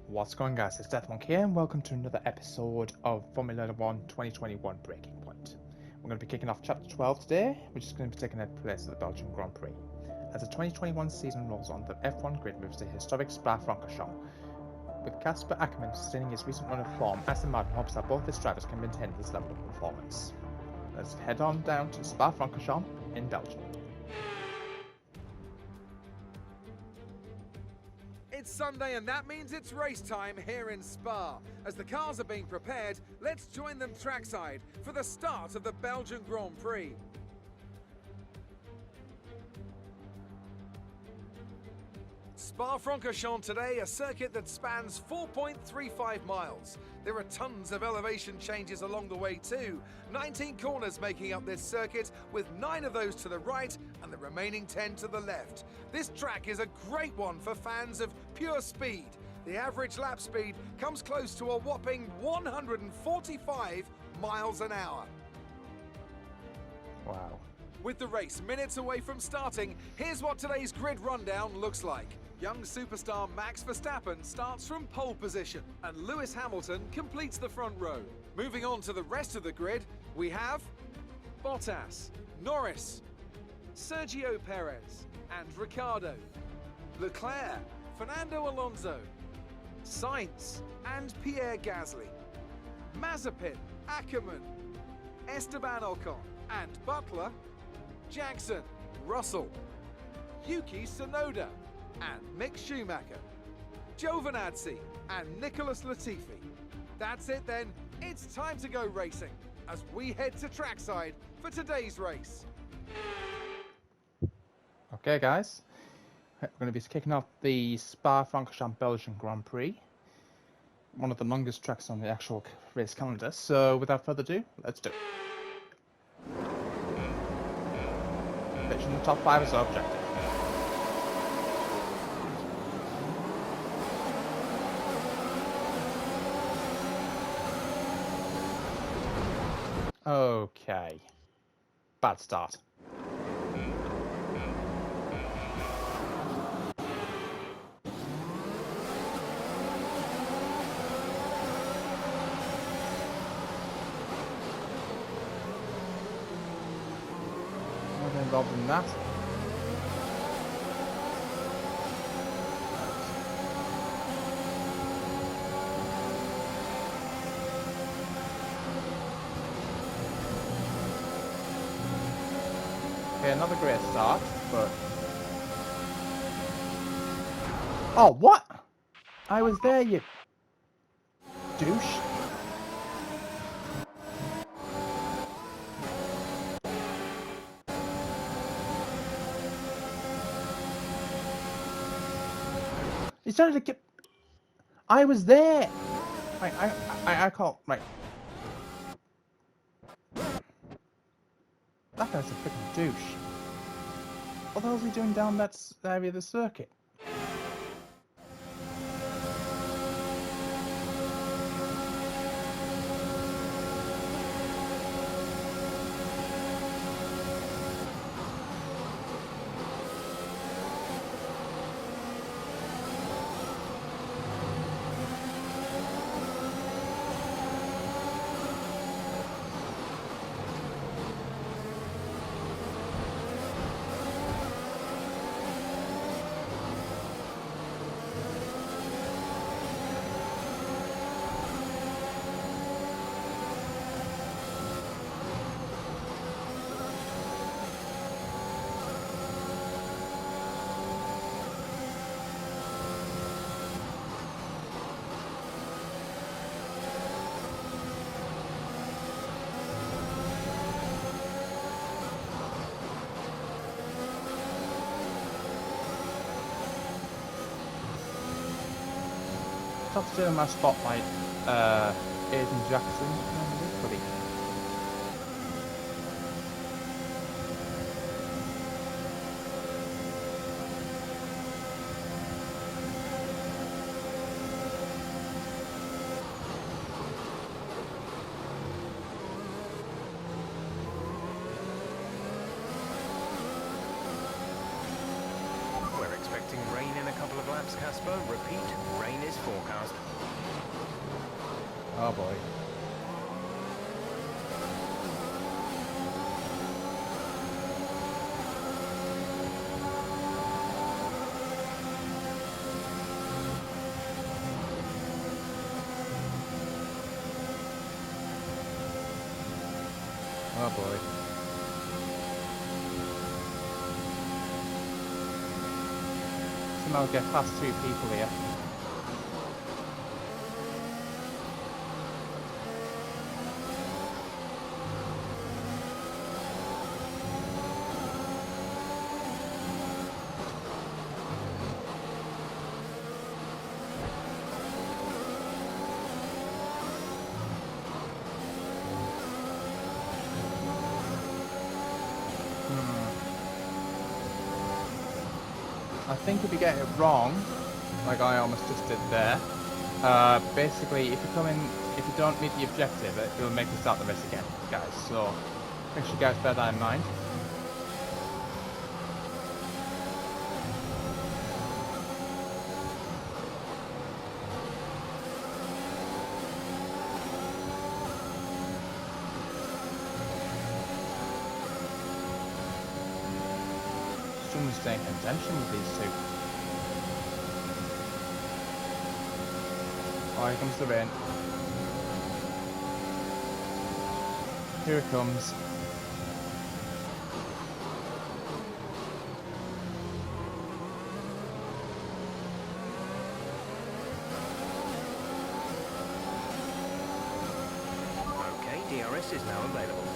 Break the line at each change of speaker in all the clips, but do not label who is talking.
What's going on, guys? It's Deathmonk here and welcome to another episode of Formula 1 2021 Breaking Point. We're going to be kicking off chapter 12 today, which is going to be taking place at the Belgian Grand Prix. As the 2021 season rolls on, the F1 grid moves to historic Spa-Francorchamps, with Casper Ackermann sustaining his recent run of form. Aston Martin hopes that both his drivers can maintain this level of performance. Let's head on down to Spa-Francorchamps in Belgium.
It's Sunday and that means it's race time here in Spa. As the cars are being prepared, let's join them trackside for the start of the Belgian Grand Prix. Spa-Francorchamps today, a circuit that spans 4.35 miles. There are tons of elevation changes along the way too. 19 corners making up this circuit, with 9 of those to the right and the remaining 10 to the left. This track is a great one for fans of pure speed. The average lap speed comes close to a whopping 145 miles an hour.
Wow.
With the race minutes away from starting, here's what today's grid rundown looks like. Young superstar Max Verstappen starts from pole position, and Lewis Hamilton completes the front row. Moving on to the rest of the grid, we have Bottas, Norris, Sergio Perez and Ricciardo, Leclerc, Fernando ALONSO, Sainz and Pierre GASLY, Mazepin, Ackermann, Esteban Ocon and Butler, Jackson, Russell, Yuki Tsunoda and Mick Schumacher, Giovinazzi and Nicholas Latifi. That's it then, it's time to go racing as we head to trackside for today's race.
Okay guys, we're going to be kicking off the Spa-Francorchamps Belgian Grand Prix, one of the longest tracks on the actual race calendar. So without further ado, let's do it. Finishing the top 5 is our objective. Okay, bad start. More involved in that. Okay, another great start, but... Oh, what? I was there, you douche. He started to get... I was there! Right, I can't... Right. That guy's a freaking douche. What the hell is he doing down that area of the circuit? Top still in my spotlight, Aiden Jackson, buddy.
We're expecting rain in a couple of laps. laps, Casper. Repeat, rain is forecast.
Oh boy. Oh boy. Somehow get past 2 people here. I think if you get it wrong, like I almost just did there, basically if you don't meet the objective, it'll make you start the race again, guys. So make sure you guys bear that in mind. Someone's staying in tension with these 2. Oh, here comes the rain. Here it comes.
Okay, DRS is now available.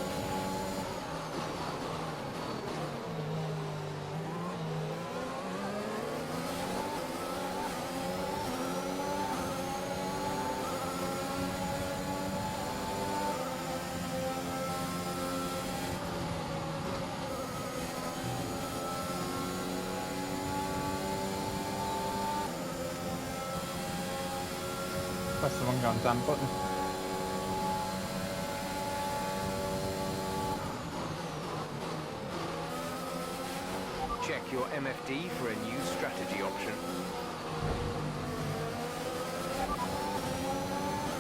Press the wrong damn button.
Check your MFD for a new strategy option.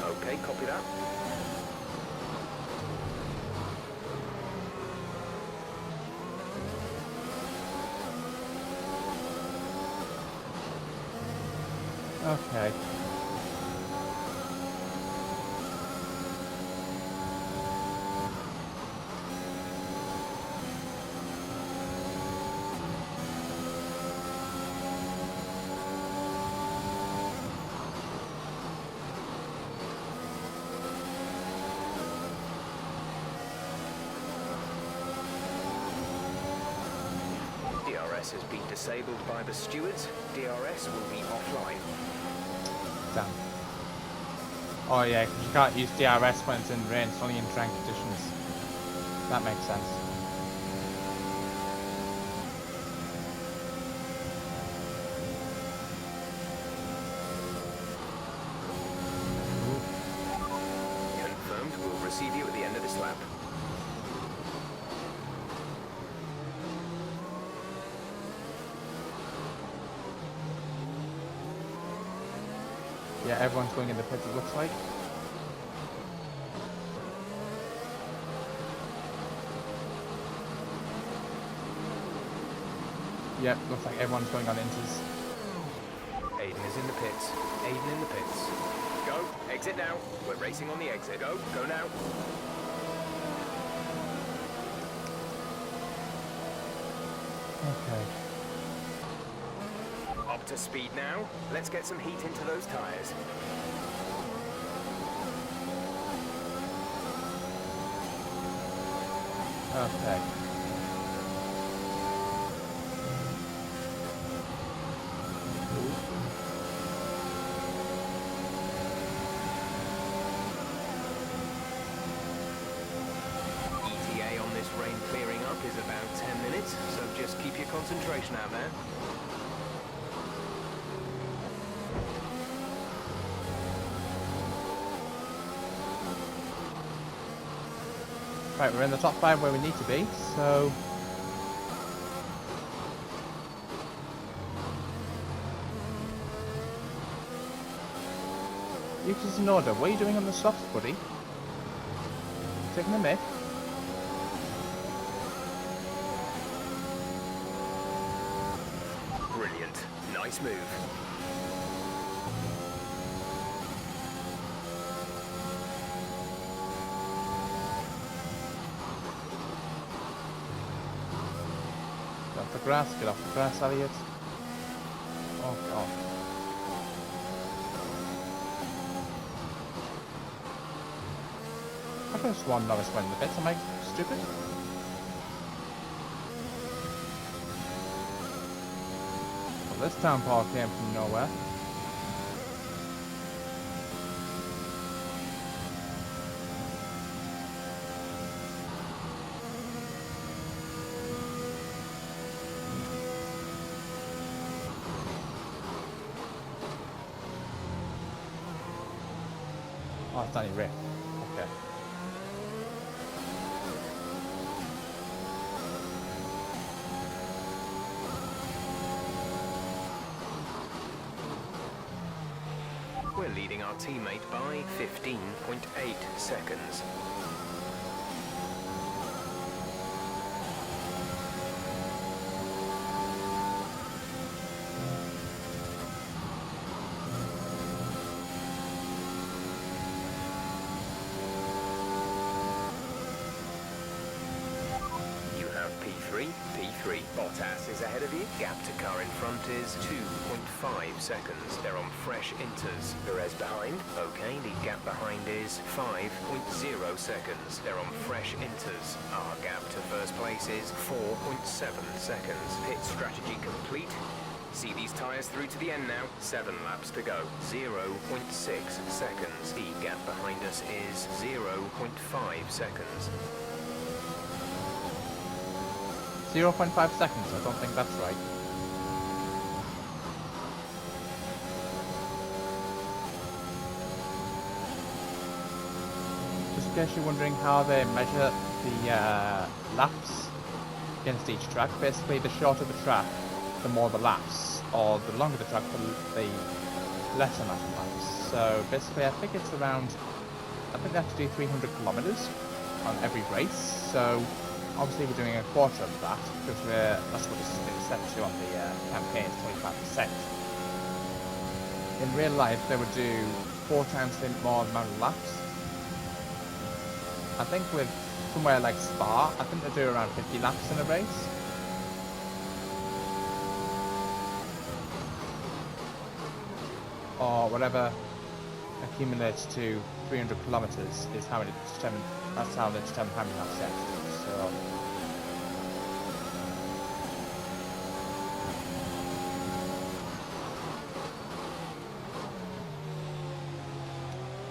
Okay, copy that.
Okay.
DRS has been disabled by the stewards. DRS will be offline.
Damn. Oh yeah, 'cause you can't use DRS when it's in rain, it's only in dry conditions. That makes sense.
Confirmed, we'll receive you at the end of this lap.
Yeah, everyone's going in the pits, it looks like. Yep, looks like everyone's going on inters.
Aiden is in the pits. Aiden in the pits. Go, exit now. We're racing on the exit. Go now.
Okay.
Up to speed now. Let's get some heat into those tires.
Okay.
ETA on this rain clearing up is about 10 minutes, so just keep your concentration out there.
Right, we're in the top 5 where we need to be, so... Yuki's in order. What are you doing on the softs, buddy? Taking a mic?
Brilliant. Nice move.
Get off the grass, get off the grass, Elliot. Oh god. I could have sworn Norris went in the bits, am I stupid? Well, this town park came from nowhere. Oh, it's only Rick. Okay.
We're leading our teammate by 15.8 seconds. You have P3. Bottas is ahead of you. Gap to car in front is 2.5 seconds. They're on fresh inters. Perez behind. Okay, the gap behind is 5.0 seconds. They're on fresh inters. Our gap to first place is 4.7 seconds. Pit strategy complete. See these tyres through to the end now. 7 laps to go. 0.6 seconds. The gap behind us is 0.5 seconds.
0.5 seconds, I don't think that's right. Just in case you're wondering how they measure the laps against each track, basically the shorter the track, the more the laps, or the longer the track, the less amount of laps. So basically I think it's around, I think they have to do 300 kilometers on every race, so obviously we're doing a quarter of that, because that's what it's set to on the campaign, 25%. In real life they would do 4 times the more amount of laps. I think with somewhere like Spa, I think they do around 50 laps in a race. Or whatever accumulates to 300 kilometers is how it determines, that's how they determine how many laps they have to do. So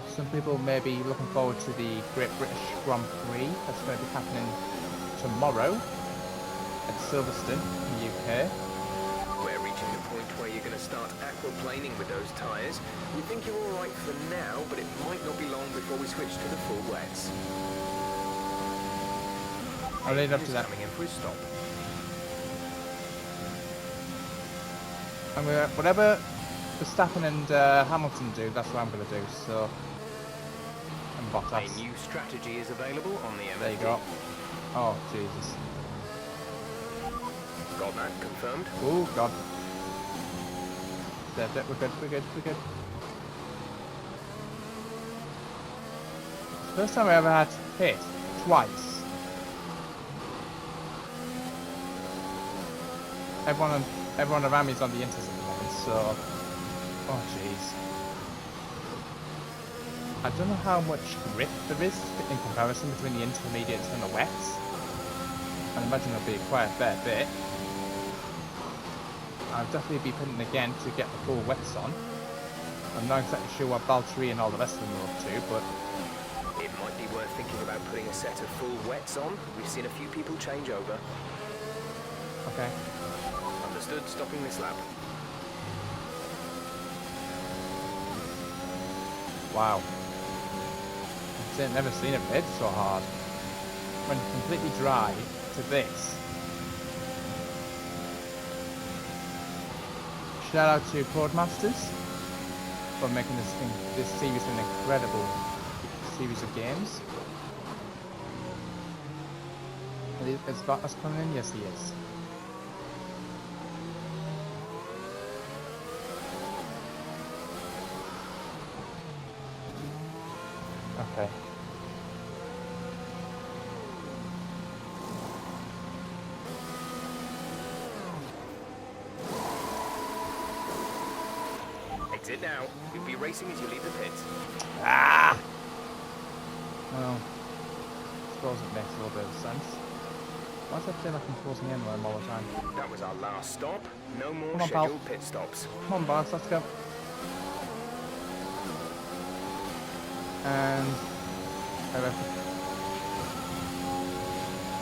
some people may be looking forward to the Great British Grand Prix that's going to be happening tomorrow at Silverstone in the UK.
We're reaching the point where you're going to start aquaplaning with those tyres. We think you're all right for now, but it might not be long before we switch to the full wets.
I'll lead up to that.
Coming in for his stop.
I'm gonna, whatever Verstappen and Hamilton do, that's what I'm going to do. So, and Bottas.
A new strategy is available on the MFD.
There you go. Oh Jesus.
Got that confirmed.
Oh God. Saved it. We're good. We're good. We're good. First time I ever had to hit twice. Everyone around me is on the inters at the moment, so oh jeez. I don't know how much grip there is in comparison between the intermediates and the wets. I imagine there'll be quite a fair bit. I'll definitely be putting again to get the full wets on. I'm not exactly sure what Valtteri and all the rest of them are up to, but
it might be worth thinking about putting a set of full wets on. We've seen a few people change over.
okay.
Understood, stopping this lap.
Wow. I've never seen it hit so hard. Went completely dry to this. Shout out to Codemasters. for making this series an incredible series of games. Is Vatas coming in? Yes, he is. Okay.
Exit now. You'll be racing as you leave the pit.
Ah! Well, I suppose it makes a little bit of sense. Why does I feel like I'm forcing in them all the time?
That was our last stop. No more
Come on,
scheduled
pal.
pit stops.
Come on, boss, let's go. And...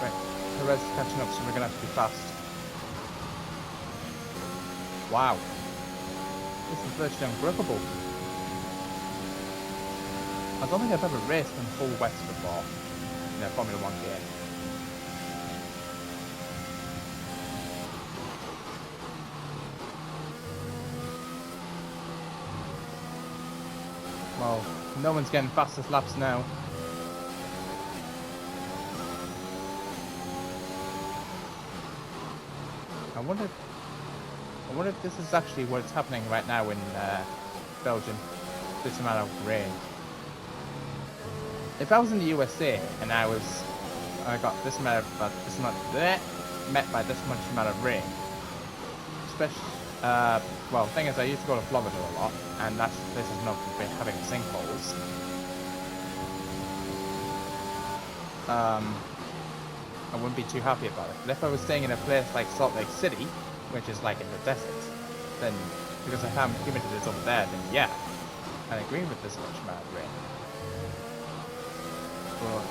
Right, Perez is catching up, so we're going to have to be fast. Wow. This is virtually ungrippable. I don't think I've ever raced in full wets before in a Formula 1 game. Well, no one's getting fastest laps now. I wonder if this is actually what's happening right now in Belgium. This amount of rain. If I was in the USA and I got this amount of met by this much amount of rain, especially well, the thing is, I used to go to Florida a lot, and that place is not having sinkholes. I wouldn't be too happy about it. But if I was staying in a place like Salt Lake City, which is like in the desert, then because I have humidity is over there, then yeah, I agree with this much amount of rain. But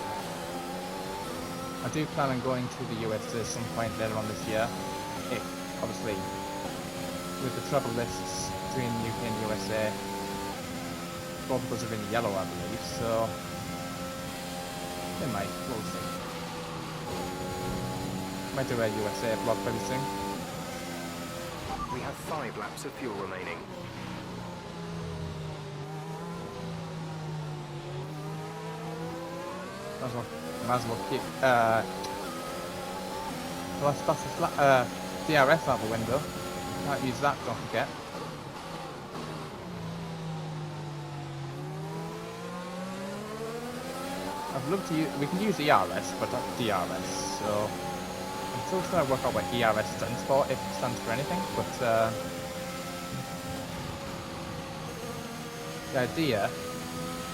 I do plan on going to the US at some point later on this year, if obviously with the travel lists between the UK and the USA, both of us are in yellow, I believe, so they might, we'll see. Might do a USA vlog pretty soon.
We have 5 laps of fuel remaining.
Might as well keep let's pass this DRS out the window. Can't use that, don't forget. I've looked to use, we can use ERS, but not DRS, so I'm still trying to work out what ERS stands for, if it stands for anything, but the idea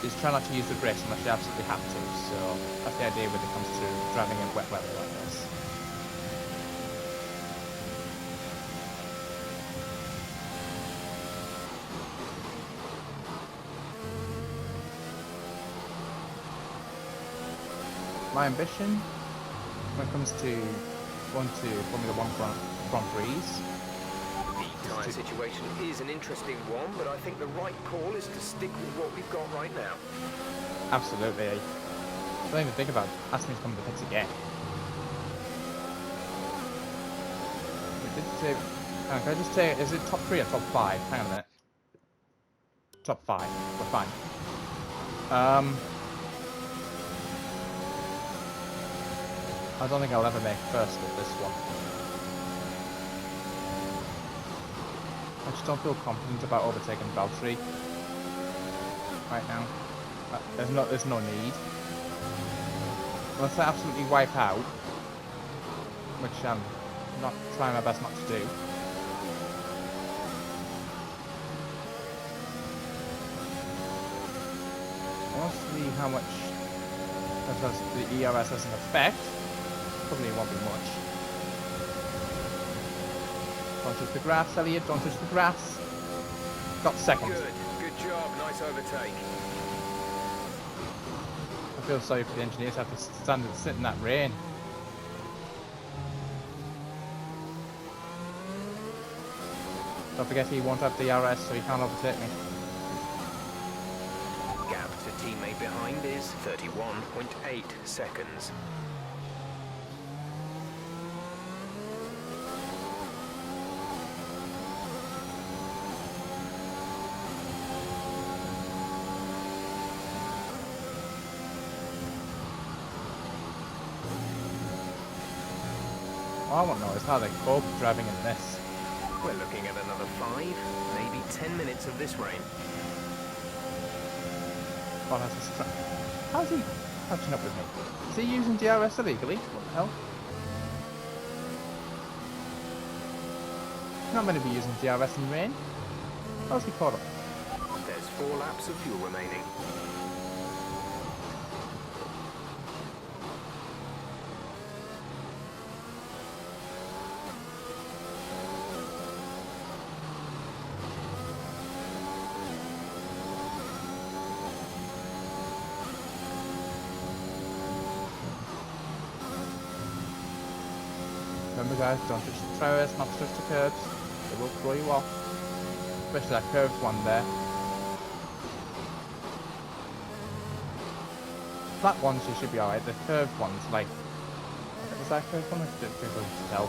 is try not to use the brakes unless you absolutely have to, so that's the idea when it comes to driving in wet weather like this. My ambition when it comes to going to Formula 1 Grand Prix.
The tyre situation is an interesting one, but I think the right call is to stick with what we've got right now.
Absolutely. Don't even think about asking me to come to the pits again. We did say, can I just say, is it top 3 or top 5? Hang on a minute. Top 5. We're fine. I don't think I'll ever make first with this one. I just don't feel confident about overtaking Valtteri right now. There's no need. Unless I absolutely wipe out, which I'm not trying my best not to do. I want to see how much the ERS has an effect. Probably won't be much. Don't touch the grass, Elliot. Don't touch the grass. Got second.
Good job. Nice overtake.
I feel sorry for the engineers have to stand and sit in that rain. Don't forget he won't have DRS, so he can't overtake me.
Gap to teammate behind is 31.8 seconds.
All I want to know is how they cope driving in this.
We're looking at another 5, maybe 10 minutes of this rain.
God, how's he catching up with me? Is he using DRS illegally? What the hell? Not meant to be using DRS in rain. How's he caught up?
There's 4 laps of fuel remaining.
Remember guys, don't touch the tires, not touch the curbs. They will throw you off. Especially that curved one there. Flat ones you should be alright, the curved ones, like... Is that a curved one? It's difficult to tell.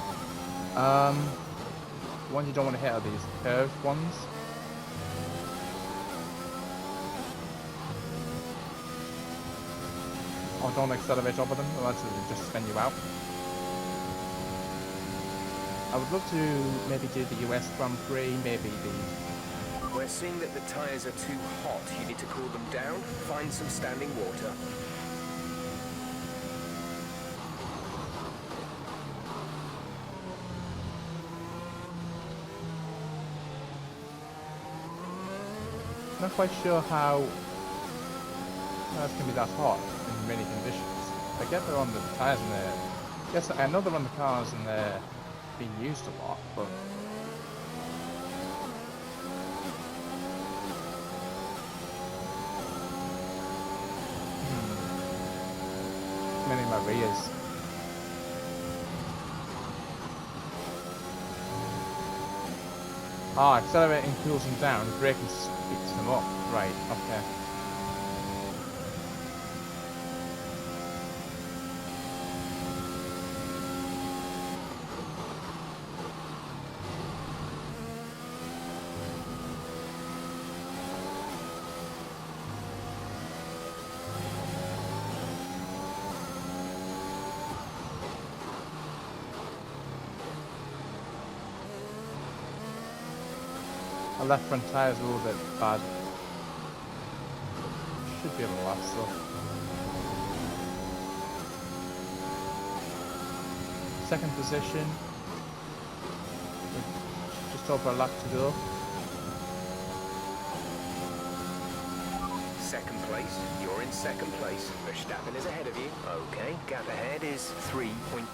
The ones you don't want to hit are these curved ones. Or don't accelerate over them, otherwise they'll just spin you out. I would love to maybe do the US Grand Prix, maybe the...
We're seeing that the tyres are too hot. You need to cool them down, find some standing water.
I'm not quite sure how it's going to be that hot in many conditions. I get they're on the tyres and they're... Yes, I know they're on the cars and they're being used a lot, but... Many of my rears. Ah, accelerating cools them down, braking speeds them up. Right, okay. The left front tyre is a little bit bad. Should be able to last though. Second position. Just over a lap to go.
Second place, you're in second place. Verstappen is ahead of you. Okay, gap ahead is 3.2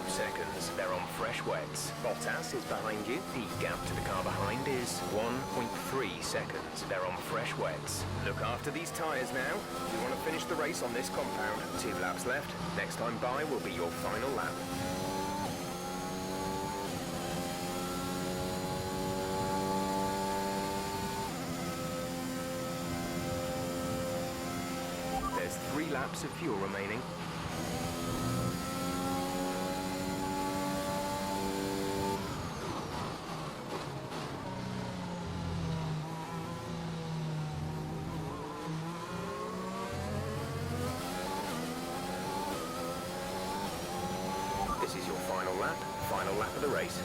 seconds. They're on fresh wets. Bottas is behind you. The gap to the car behind is 1.3 seconds. They're on fresh wets. Look after these tyres now. You want to finish the race on this compound. 2 laps left. Next time by will be your final lap. There's 3 laps of fuel remaining. This is your final lap of the race.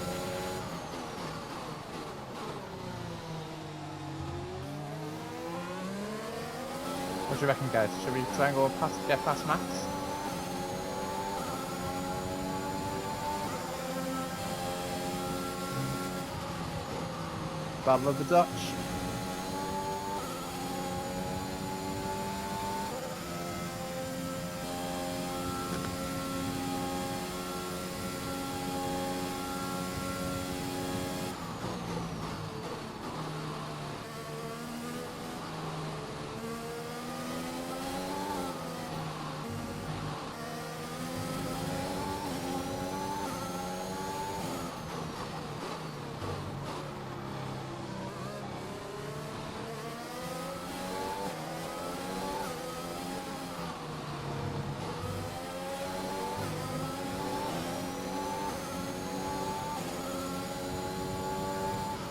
What do you reckon, guys? Should we try and go past, get past Max? Battle of the Dutch.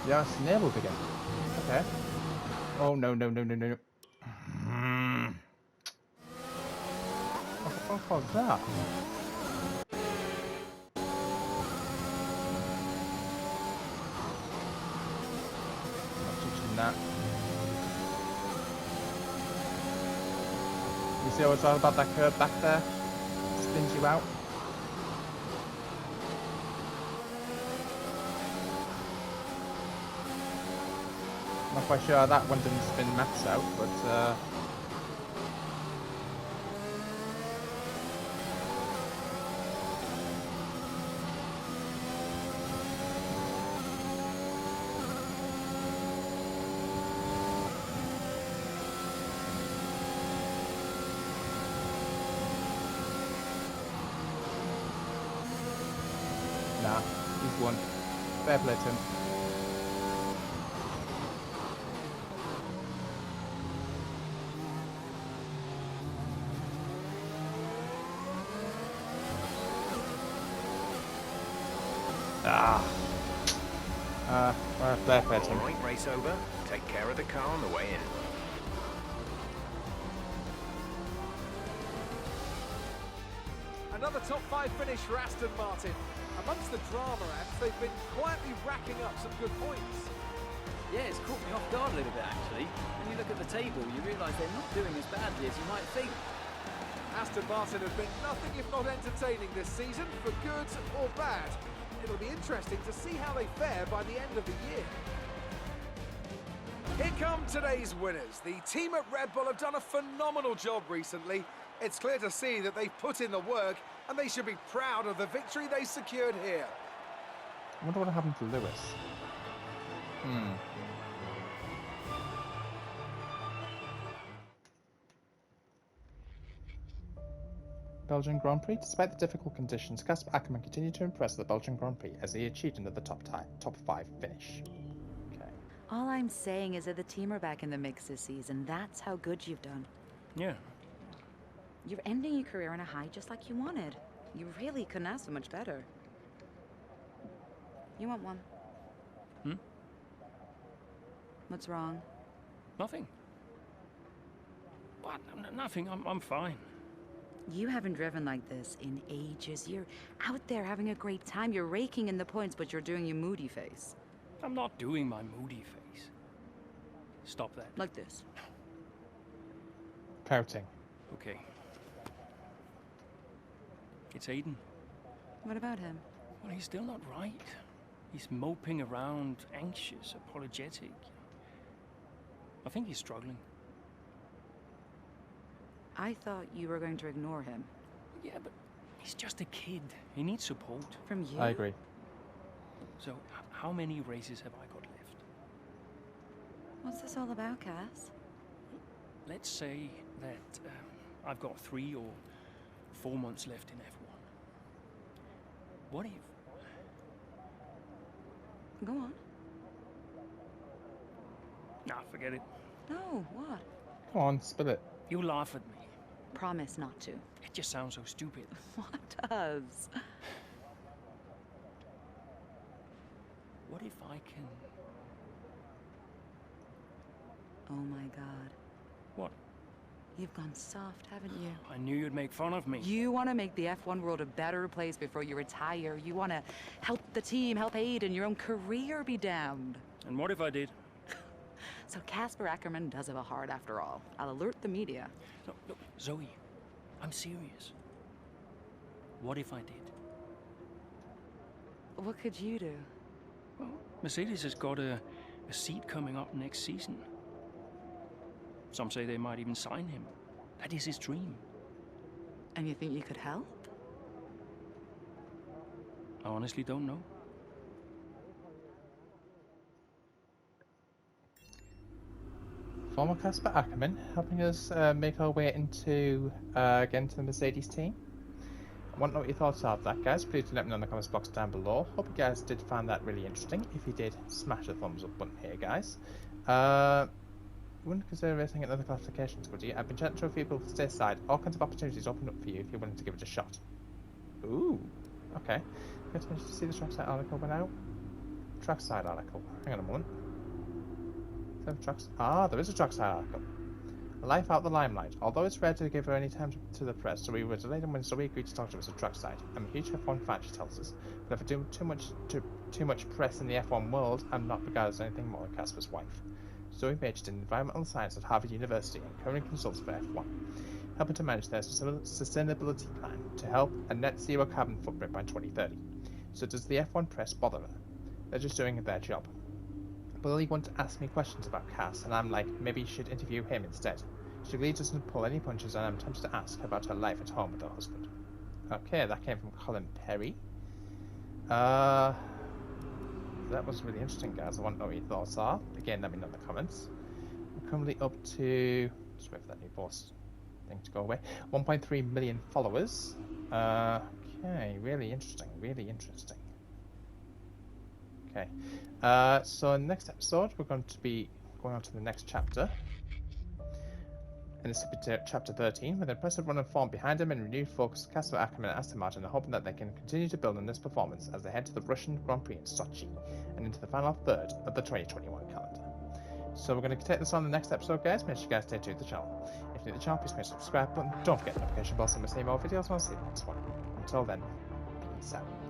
Yeah, it's enabled again. Okay. Oh no no no no no. What the fuck was that? Nah. You see what's all about that curve back there? Spins you out. Not quite sure how that one didn't spin Max out, but nah, he's won. Fair play to him. Fair play to him.
Alright, race over. Take care of the car on the way in.
Another top 5 finish for Aston Martin. Amongst the drama acts, they've been quietly racking up some good points.
Yeah, it's caught me off guard a little bit actually. When you look at the table, you realise they're not doing as badly as you might think.
Aston Martin have been nothing if not entertaining this season, for good or bad. It'll be interesting to see how they fare by the end of the year. Here come today's winners. The team at Red Bull have done a phenomenal job recently. It's clear to see that they've put in the work, and they should be proud of the victory they secured here.
I wonder what happened to Lewis. Belgian Grand Prix. Despite the difficult conditions, Casper Ackermann continued to impress the Belgian Grand Prix as he achieved another top 5 finish. Okay.
All I'm saying is that the team are back in the mix this season. That's how good you've done.
Yeah.
You're ending your career on a high just like you wanted. You really couldn't ask for much better. You want one? What's wrong?
Nothing. What? Nothing. I'm fine.
You haven't driven like this in ages. You're out there having a great time. You're raking in the points, but you're doing your moody face.
I'm not doing my moody face. Stop that.
Like this.
Pouting.
Okay. It's Aiden.
What about him?
Well, he's still not right. He's moping around, anxious, apologetic. I think he's struggling.
I thought you were going to ignore him.
Yeah, but he's just a kid. He needs support.
From you?
I agree.
So, how many races have I got left?
What's this all about, Cass?
Let's say that I've got 3 or 4 months left in F1. What if...
Go on.
Nah, forget it.
No, what?
Come on, spill it.
You laugh at me.
Promise not to.
It just sounds so stupid.
What does?
What if I can...
Oh my god.
What?
You've gone soft, haven't you?
I knew you'd make fun of me.
You want to make the F1 world a better place before you retire. You want to help the team, help Aid, and your own career be damned.
And what if I did?
So Casper Ackermann does have a heart after all. I'll alert the media.
No, Zoe, I'm serious. What if I did?
What could you do?
Well, Mercedes has got a seat coming up next season. Some say they might even sign him. That is his dream.
And you think you could help?
I honestly don't know.
Former Casper Ackermann helping us make our way into again to the Mercedes team. I want to know what your thoughts are of that, guys. Please do let me know in the comments box down below. Hope you guys did find that really interesting. If you did, smash the thumbs up button here, guys. You wouldn't consider racing at other classifications, would you? I've been chatting to a few people to stay aside. All kinds of opportunities open up for you if you're willing to give it a shot. Ooh, okay. Did you see the trackside article went out? Trackside article. Hang on a moment. There is a trackside article. Life out the limelight. Although it's rare to give her any time to the press, so we were delayed when Zoe agreed to talk to us at trackside. I'm a huge F1 fan, she tells us, but if I do too much press in the F1 world, I'm not regarded as anything more than Casper's wife. Zoe majored in environmental science at Harvard University and currently consults for F1, helping to manage their sustainability plan to help a net zero carbon footprint by 2030. So does the F1 press bother her? They're just doing their job. But Lily wants to ask me questions about Cass, and I'm like, maybe you should interview him instead. She doesn't pull any punches, and I'm tempted to ask about her life at home with her husband. Okay, that came from Colin Perry. That was really interesting, guys. I want to know what your thoughts are. Again, let me know in the comments. We're currently up to... Just wait for that new boss thing to go away. 1.3 million followers. Okay, really interesting, really interesting. Okay, so in the next episode, we're going to be going on to the next chapter. And this will be chapter 13, with an impressive run of form behind him and renewed focus, Casper Ackerman and Aston Martin are hoping that they can continue to build on this performance as they head to the Russian Grand Prix in Sochi and into the final third of the 2021 calendar. So we're going to take this on the next episode, guys. Make sure you guys stay tuned to the channel. If you're new to the channel, please smash the subscribe button. Don't forget the notification bell so you miss any more videos, and I'll see you in the next one. Until then, peace out.